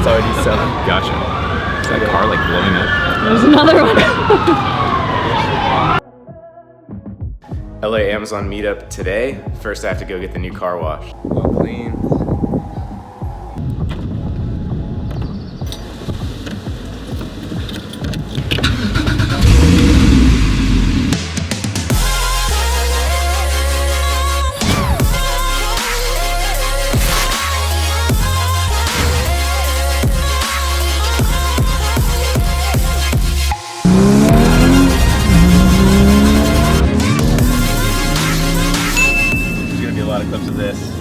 it's already selling. Gotcha. Is that car like blowing up? There's another one. LA Amazon meetup today. First I have to go get the new car wash. Well clean.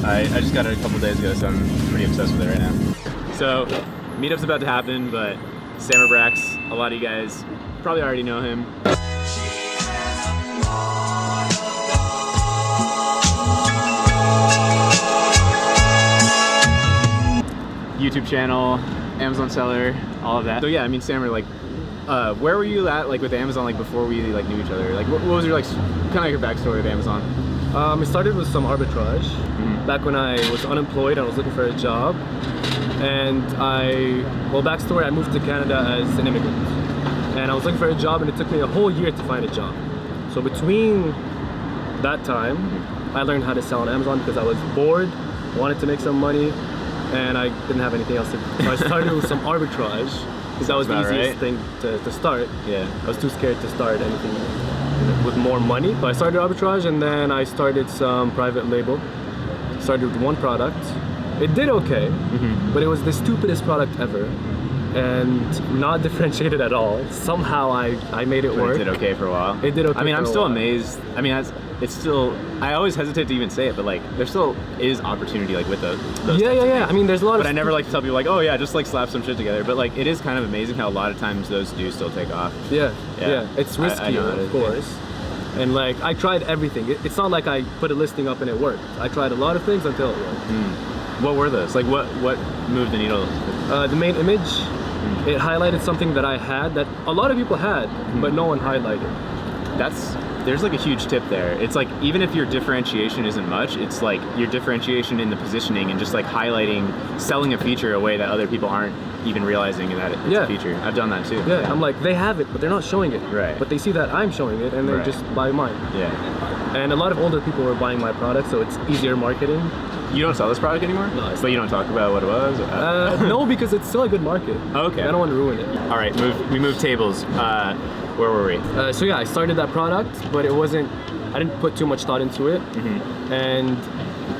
I just got it a couple days ago, so I'm pretty obsessed with it right now. So, meetup's about to happen, but SAMER Brax, a lot of you guys probably already know him. YouTube channel, Amazon seller, all of that. So yeah, I mean, SAMER, like, where were you at, like, with Amazon, like, before we, like, knew each other? Like, what was your, like, kind of your backstory with Amazon? It started with some arbitrage back when I was unemployed and I was looking for a job. And backstory, I moved to Canada as an immigrant. And I was looking for a job and it took me a whole year to find a job. So between that time, I learned how to sell on Amazon because I was bored, wanted to make some money, and I didn't have anything else to do. So I started with some arbitrage because that was the easiest thing to start. Yeah. I was too scared to start anything with more money. But I started arbitrage and then I started some private label. Started with one product. It did okay, but it was the stupidest product ever and not differentiated at all. Somehow I made it work. It did okay for a while. It did okay. I mean, I'm still amazed. I mean, it's still, I always hesitate to even say it, but like, there still is opportunity like with those yeah. I mean, there's a lot of. But I never like to tell people like, oh yeah, just like slap some shit together. But like, it is kind of amazing how a lot of times those do still take off. Yeah. It's riskier, of course. And like, I tried everything. It's not like I put a listing up and it worked. I tried a lot of things until it worked. What were those? Like what moved the needle? The main image, it highlighted something that I had that a lot of people had, but no one highlighted. There's like a huge tip there. It's like, even if your differentiation isn't much, it's like your differentiation in the positioning and just like highlighting, selling a feature a way that other people aren't even realizing that it's a feature. I've done that too. Yeah, I'm like, they have it, but they're not showing it. Right. But they see that I'm showing it and they just buy mine. Yeah. And a lot of older people were buying my product, so it's easier marketing. You don't sell this product anymore? No. But you don't talk about what it was? No, because it's still a good market. Okay. I don't want to ruin it. All right, we moved tables. Where were we? So yeah, I started that product, but I didn't put too much thought into it. And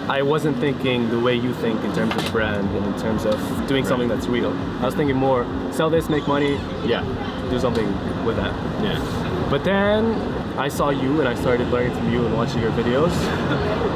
I wasn't thinking the way you think in terms of brand and in terms of doing something that's real. I was thinking more, sell this, make money, do something with that. Yeah. But then I saw you and I started learning from you and watching your videos.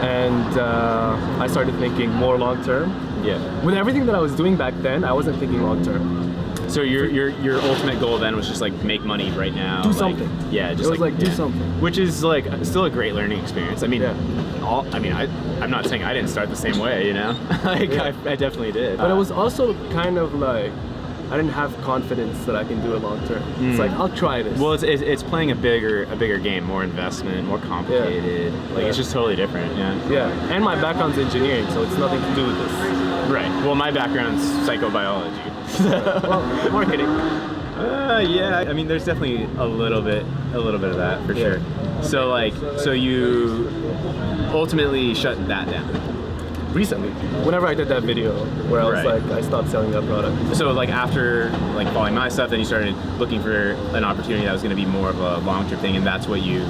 And I started thinking more long term. Yeah. With everything that I was doing back then, I wasn't thinking long term. So your ultimate goal then was just like make money right now. Do something. Yeah, just it was like do something. Which is like still a great learning experience. I mean, I'm not saying I didn't start the same way, you know. Like I definitely did. But it was also kind of like I didn't have confidence that I can do it long term. It's like I'll try this. Well, it's playing a bigger game, more investment, more complicated. Like it's just totally different. Yeah. And my background's engineering, so it's nothing to do with this. Right. Well, my background's psychobiology. Well, marketing. Yeah. I mean, there's definitely a little bit of that for sure. So you ultimately shut that down. Recently, whenever I did that video where I was like, I stopped selling that product. So like after like following my stuff, then you started looking for an opportunity that was going to be more of a long-term thing, and that's what you've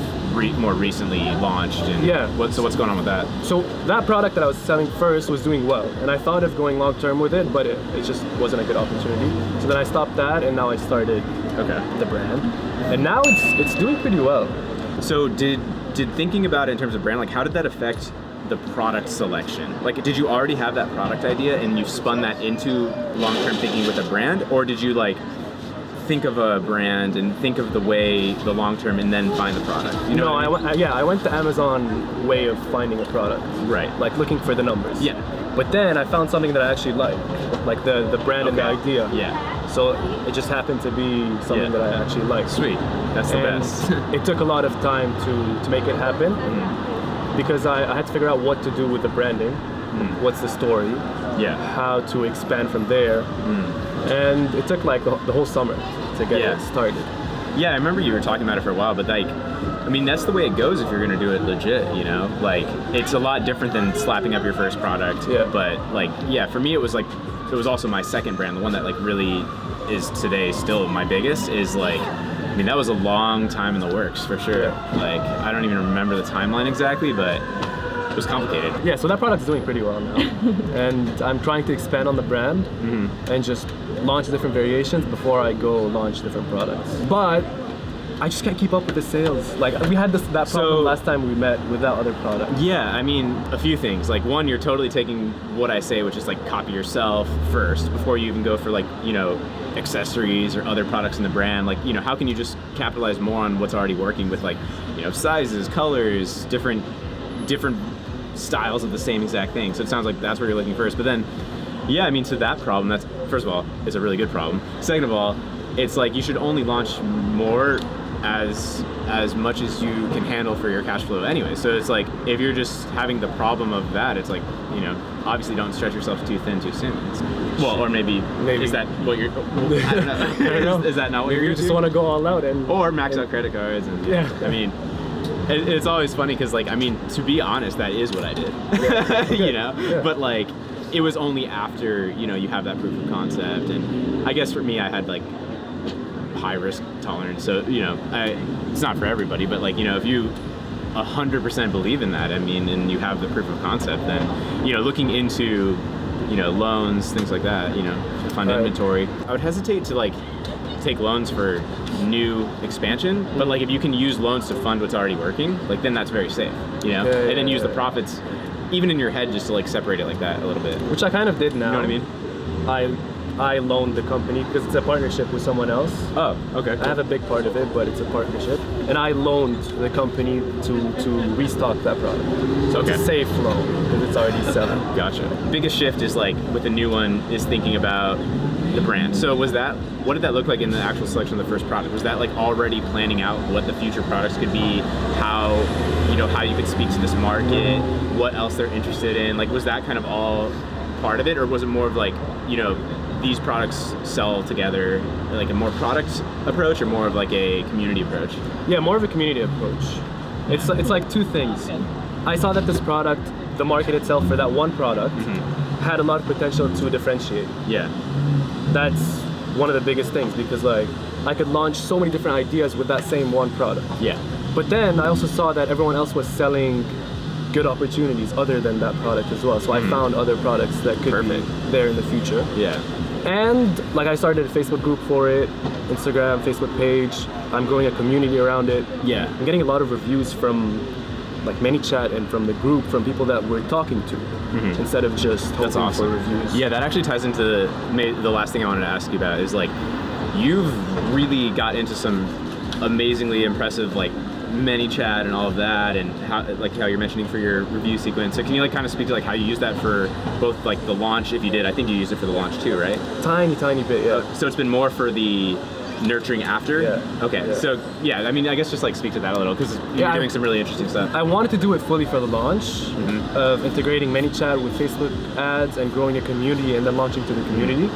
more recently launched. And so what's going on with that? So that product that I was selling first was doing well, and I thought of going long-term with it, but it just wasn't a good opportunity. So then I stopped that, and now I started the brand, and now it's doing pretty well. So did thinking about it in terms of brand, like how did that affect the product selection? Like, did you already have that product idea and you spun that into long-term thinking with a brand, or did you like think of a brand and think of the long-term and then find the product? You know I went the Amazon way of finding a product. Right. Like looking for the numbers. Yeah. But then I found something that I actually like the brand and the idea. Yeah. So it just happened to be something that I actually like. Sweet. That's the best. It took a lot of time to make it happen. Because I had to figure out what to do with the branding. what's the story, Yeah. how to expand from there. And it took like the whole summer to get it started. Yeah, I remember you were talking about it for a while, but like, I mean, that's the way it goes if you're gonna do it legit, you know? Like, it's a lot different than slapping up your first product. Yeah. But like, yeah, for me it was also my second brand, the one that like really is today still my biggest, is like, I mean, that was a long time in the works for sure. Yeah. Like, I don't even remember the timeline exactly, but it was complicated. Yeah, so that product's doing pretty well now. And I'm trying to expand on the brand and just launch different variations before I go launch different products. But I just can't keep up with the sales. Like, we had that problem last time we met with that other product. Yeah, I mean, a few things. Like, one, you're totally taking what I say, which is like copy yourself first before you even go for like, you know, accessories or other products in the brand. Like, you know, how can you just capitalize more on what's already working with, like, you know, sizes, colors, different styles of the same exact thing. So it sounds like that's where you're looking first. But then, yeah, I mean, to that problem, that's, first of all, it's a really good problem. Second of all, it's like you should only launch more as much as you can handle for your cash flow anyway. So it's like, if you're just having the problem of that, it's like, you know, obviously don't stretch yourself too thin too soon. Well, or maybe is that what you're, I don't know. I don't know. Is that not what maybe you're you just want to go all out or max out credit cards and yeah. I mean, it's always funny because, like, I mean, to be honest, that is what I did. Yeah. You know, yeah. But like, it was only after, you know, you have that proof of concept, and I guess for me, I had like high risk tolerance. So, you know, it's not for everybody, but like, you know, if you 100% believe in that, I mean, and you have the proof of concept, then, you know, looking into, you know, loans, things like that, you know, to fund inventory. I would hesitate to like take loans for new expansion, but like if you can use loans to fund what's already working, like then that's very safe, you know, and then use the profits even in your head just to like separate it like that a little bit. Which I kind of did now. You know what I mean? I loaned the company because it's a partnership with someone else. Oh, okay. Cool. I have a big part of it, but it's a partnership. And I loaned the company to restock that product. So it's a safe loan because it's already selling. Gotcha. Biggest shift is like with the new one is thinking about the brand. So what did that look like in the actual selection of the first product? Was that like already planning out what the future products could be, how you could speak to this market, what else they're interested in? Like, was that kind of all part of it, or was it more of like, you know, these products sell together, like a more product approach or more of like a community approach? Yeah, more of a community approach. It's like two things. I saw that this product, the market itself for that one product, had a lot of potential to differentiate. Yeah. That's one of the biggest things because like I could launch so many different ideas with that same one product. Yeah. But then I also saw that everyone else was selling good opportunities other than that product as well. So I found other products that could be there in the future. Yeah. And like I started a Facebook group for it, Instagram, Facebook page. I'm growing a community around it. Yeah. I'm getting a lot of reviews from like ManyChat and from the group, from people that we're talking to, instead of just hoping for reviews. Yeah, that actually ties into the last thing I wanted to ask you about is like, you've really got into some amazingly impressive like ManyChat and all of that, and how you're mentioning for your review sequence. So can you like kind of speak to like how you use that for both like the launch, if you did? I think you used it for the launch too, right? Tiny bit, yeah. So it's been more for the nurturing after? Yeah. Okay, yeah. So yeah, I mean, I guess just like speak to that a little, because you're doing some really interesting stuff. I wanted to do it fully for the launch, of integrating ManyChat with Facebook ads and growing a community and then launching to the community.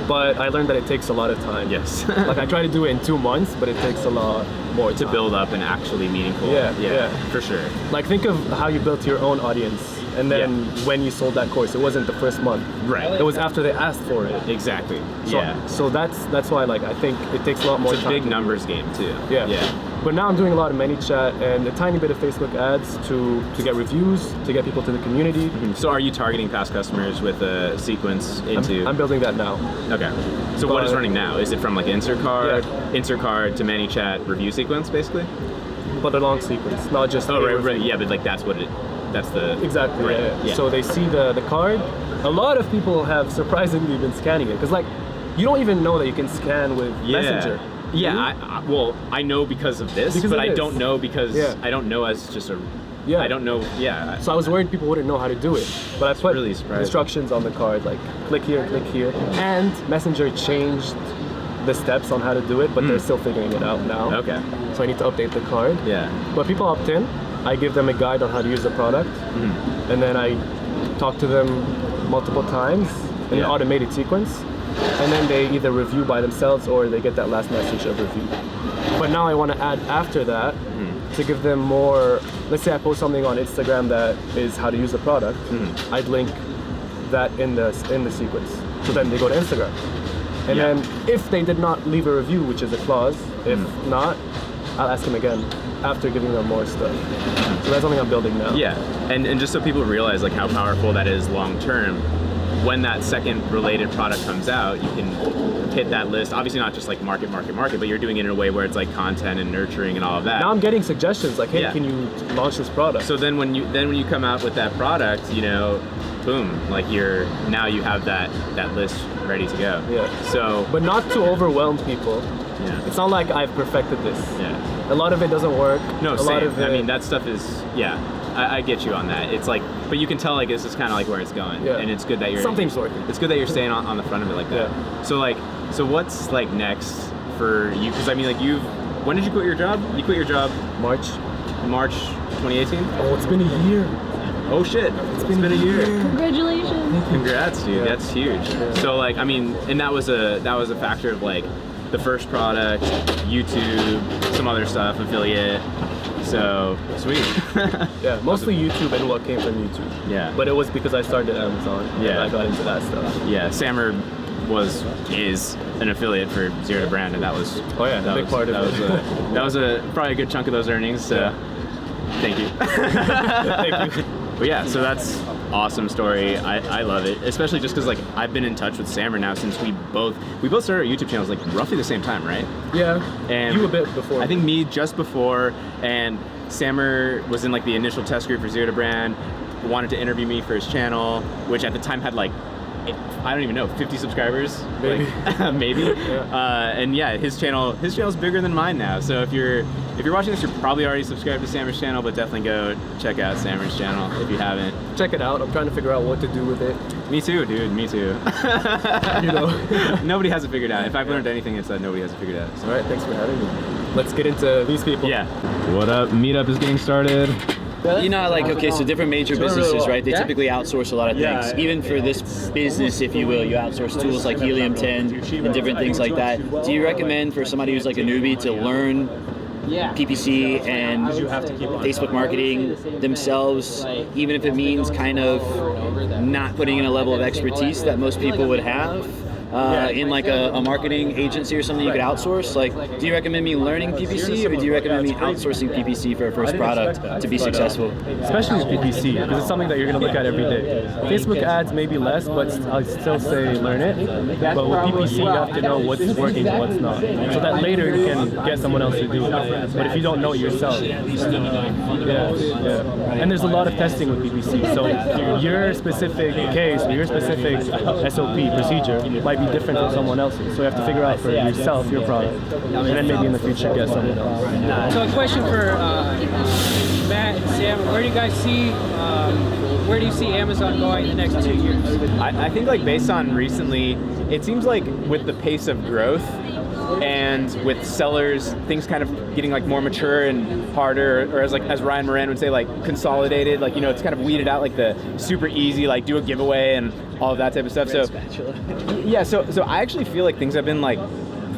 But I learned that it takes a lot of time. Yes. Like I tried to do it in 2 months, but it takes a lot more time. To build up an actually meaningful. Yeah, for sure. Like think of how you built your own audience, and then when you sold that course, it wasn't the first month. Right. It was after they asked for it. Exactly. So, So that's why like I think it takes a lot more time. It's a big numbers game too. Yeah. But now I'm doing a lot of ManyChat and a tiny bit of Facebook ads to get reviews, to get people to the community. So are you targeting past customers with a sequence into? I'm building that now. Okay. So what is running now? Is it from like insert card to ManyChat review sequence basically? But a long sequence, not just. Right. Yeah, but like that's the. Exactly. Right. Yeah. So they see the card. A lot of people have surprisingly been scanning it because like you don't even know that you can scan with Messenger. Yeah, I know because of this, but I don't know because I don't know as just a. Yeah. I don't know. Yeah. So I was worried people wouldn't know how to do it, but I put really instructions on the card, like click here, and Messenger changed the steps on how to do it, but they're still figuring it out now. Okay. So I need to update the card. Yeah. But people opt in. I give them a guide on how to use the product, and then I talk to them multiple times in an automated sequence, and then they either review by themselves or they get that last message of review. But now I want to add after that to give them more. Let's say I post something on Instagram that is how to use the product. I'd link that in the sequence, so then they go to Instagram, and then if they did not leave a review, which is a clause, if not, I'll ask them again after giving them more stuff. So that's something I'm building now. Yeah, and just so people realize like how powerful that is long term, when that second related product comes out, you can hit that list. Obviously not just like market, but you're doing it in a way where it's like content and nurturing and all of that. Now I'm getting suggestions like, hey, can you launch this product? So then when you come out with that product, you know, boom, like now you have that list ready to go. Yeah. So, but not to overwhelm people. Yeah. It's not like I've perfected this. Yeah. A lot of it doesn't work. No, a same. lot of it, I mean, that stuff is, I get you on that. It's like, but you can tell like this is kind of like where it's going, and it's good that you're something's working. It's good that you're staying on the front of it like that. Yeah. So what's like next for you? Because I mean, like when did you quit your job? You quit your job March 2018. Oh, it's been a year. Oh shit, it's been a year. Congratulations. Congrats, dude. That's huge. So like, I mean, and that was a factor of like the first product, YouTube, some other stuff, affiliate. So sweet. Yeah, mostly YouTube and what came from YouTube. Yeah. But it was because I started Amazon. Yeah. And I got into that stuff. Yeah, SAMER is an affiliate for Zero to Brand, and that was a big part of it. That was probably a good chunk of those earnings. So thank you. Thank you. But yeah, so that's awesome story. I love it, especially just because like I've been in touch with SAMER now since we both started our YouTube channels like roughly the same time, right? Yeah. And you a bit before. I think me just before, and SAMER was in like the initial test group for Zero to Brand. Wanted to interview me for his channel, which at the time had like, I don't even know, 50 subscribers, maybe. Like, maybe. Yeah. And yeah, his channel's bigger than mine now. So if you're watching this, you're probably already subscribed to SAMER's channel, but definitely go check out SAMER's channel if you haven't. Check it out. I'm trying to figure out what to do with it. Me too, dude. Me too. You know, nobody has it figured out. If I've learned anything, it's that nobody has it figured out. So. All right, thanks for having me. Let's get into these people. Yeah. What up? Meetup is getting started. You know, like, okay, so different major businesses, right? They typically outsource a lot of things. Even for this business, if you will, you outsource tools like Helium 10 and different things like that. Do you recommend for somebody who's like a newbie to learn PPC and Facebook marketing themselves, even if it means kind of not putting in a level of expertise that most people would have? In like a marketing agency or something you could outsource? Like, do you recommend me learning PPC, or do you recommend me outsourcing PPC for a first product to be successful? Especially with PPC, because it's something that you're going to look at every day. Facebook ads maybe less, but I'd still say learn it. But with PPC, you have to know what's working and what's not, so that later you can get someone else to do it. But if you don't know it yourself, and there's a lot of testing with PPC. So your specific case or your specific SOP procedure might be different from someone else's, so you have to figure out for yourself your product, and then maybe in the future get someone else. So a question for Matt and Sam: where do you guys see where do you see Amazon going in the next 2 years? I think like based on recently, it seems like with the pace of growth and with sellers, things kind of getting like more mature and harder, or as Ryan Moran would say, like consolidated, like, you know, it's kind of weeded out like the super easy, like do a giveaway and all of that type of stuff. So yeah, so I actually feel like things have been like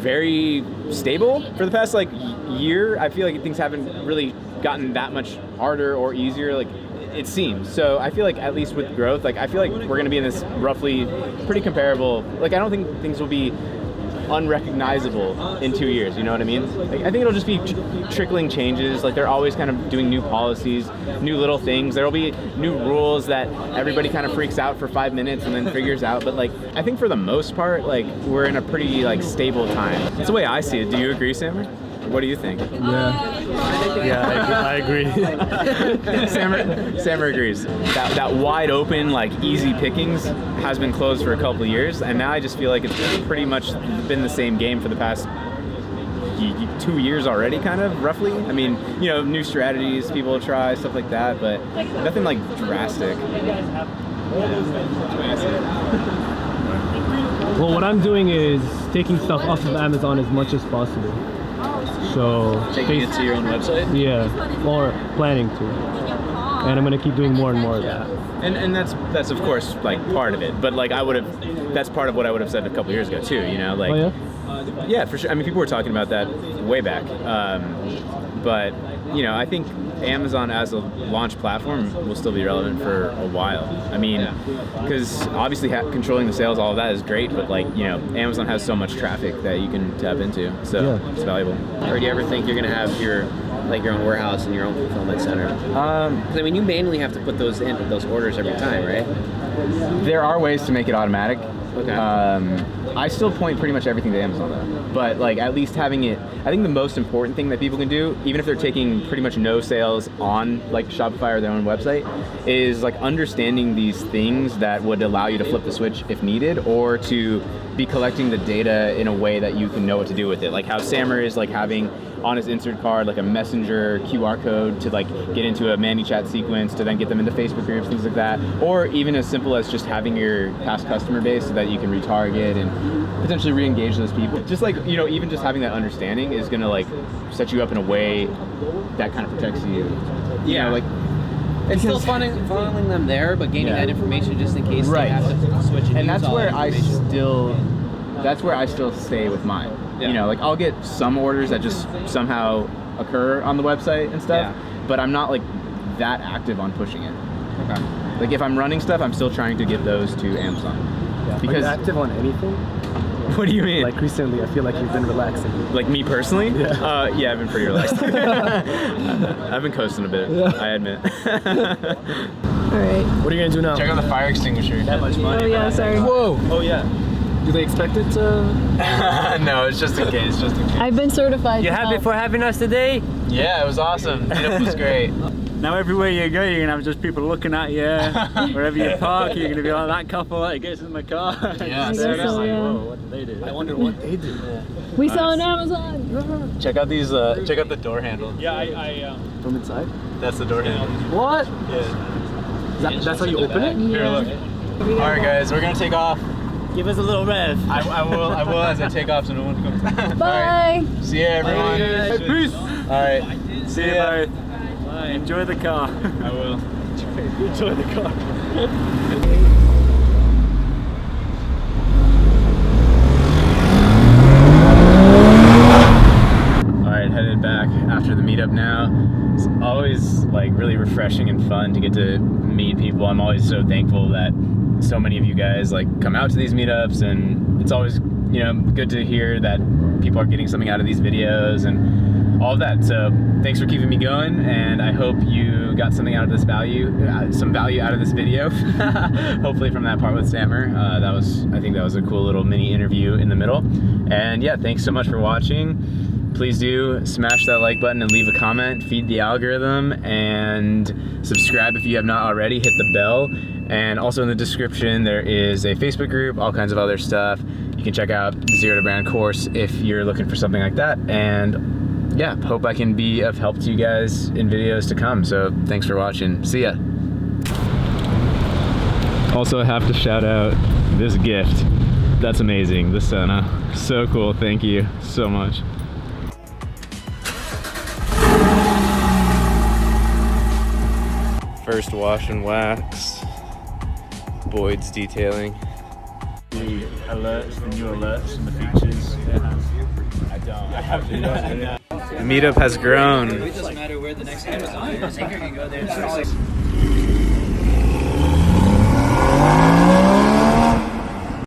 very stable for the past like year. I feel like things haven't really gotten that much harder or easier, like it seems. So I feel like at least with growth, like I feel like we're gonna be in this roughly pretty comparable, like I don't think things will be unrecognizable in 2 years, you know what I mean? Like, I think it'll just be trickling changes. Like they're always kind of doing new policies, new little things. There'll be new rules that everybody kind of freaks out for 5 minutes and then figures out. But like, I think for the most part, like we're in a pretty like stable time. That's the way I see it. Do you agree, SAMER? What do you think? Yeah, I agree. SAMER agrees. That wide open, like easy pickings has been closed for a couple of years, and now I just feel like it's pretty much been the same game for the past 2 years already, kind of, roughly. I mean, you know, new strategies people try, stuff like that, but nothing like drastic. Well, what I'm doing is taking stuff off of Amazon as much as possible. So Taking it to your own website? Yeah, or planning to. and I'm gonna keep doing more and more of that. And that's of course like part of it, but like that's part of what I would have said a couple years ago too, you know, like Oh, yeah? yeah, for sure. I mean, people were talking about that way back, but you know, I think Amazon as a launch platform will still be relevant for a while. I mean, because obviously controlling the sales, all of that is great, but like, you know, Amazon has so much traffic that you can tap into, so it's valuable. Or do you ever think you're gonna have your own warehouse and your own fulfillment center? 'Cause I mean, you manually have to put those orders every time, right? There are ways to make it automatic. Okay. I still point pretty much everything to Amazon though, but like at least having it, I think the most important thing that people can do, even if they're taking pretty much no sales on like Shopify or their own website, is like understanding these things that would allow you to flip the switch if needed, or to be collecting the data in a way that you can know what to do with it. Like how SAMER is like having on his insert card like a messenger QR code to like get into a ManyChat sequence to then get them into Facebook groups, things like that. Or even as simple as just having your past customer base so that you can retarget and potentially re-engage those people. Just like, you know, even just having that understanding is gonna like set you up in a way that kind of protects you. You know, like It's still funneling them there, but gaining that information just in case Right. they have to switch and that's use all where that I information. still stay with mine. Yeah. You know, like I'll get some orders that just somehow occur on the website and stuff, but I'm not like that active on pushing it. Okay. Like if I'm running stuff, I'm still trying to get those to Amazon. Yeah. Because Are you active on anything? What do you mean? Like recently, I feel like you've been relaxing. Like me personally? Yeah. Yeah, I've been pretty relaxed. I've been coasting a bit, I admit. Alright. What are you gonna do now? Check out the fire extinguisher. That much money. Oh yeah, sorry. Whoa! Oh yeah. Do they expect it to? No, it's just in case, I've been certified. You happy for having us today? Yeah, it was awesome. Meetup was great. Now everywhere you go, you're gonna have just people looking at you. Wherever you park, you're gonna be like that couple that gets in the car. Yeah, I guess so, yeah. Whoa, what did they do? I wonder what they do. We saw on Amazon. Check out these. Check out the door handle. Yeah, From inside? That's the door handle. What? Yeah. That's how you open it? Here, look. All right, guys, we're gonna take off. Give us a little rev. I will as I take off, so no one comes. Bye. See ya, everyone. Peace. All right. See you both. Enjoy the car. I will. Enjoy the car. Alright, headed back after the meetup now. It's always like really refreshing and fun to get to meet people. I'm always so thankful that so many of you guys like come out to these meetups, and it's always, you know, good to hear that people are getting something out of these videos and all of that. So thanks for keeping me going, and I hope you got something out of this some value out of this video. Hopefully from that part with SAMER. I think that was a cool little mini interview in the middle. And yeah, thanks so much for watching. Please do smash that like button and leave a comment, feed the algorithm, and subscribe if you have not already. Hit the bell. And also in the description there is a Facebook group, all kinds of other stuff. You can check out the Zero to Brand course if you're looking for something like that. And yeah, hope I can be of help to you guys in videos to come. So thanks for watching. See ya. Also, I have to shout out this gift. That's amazing, the Senna. So cool, thank you so much. First wash and wax. Boyd's detailing. The alerts, the new alerts and the features. I don't. Meetup has grown. It doesn't matter where the next Amazon is. You can go there.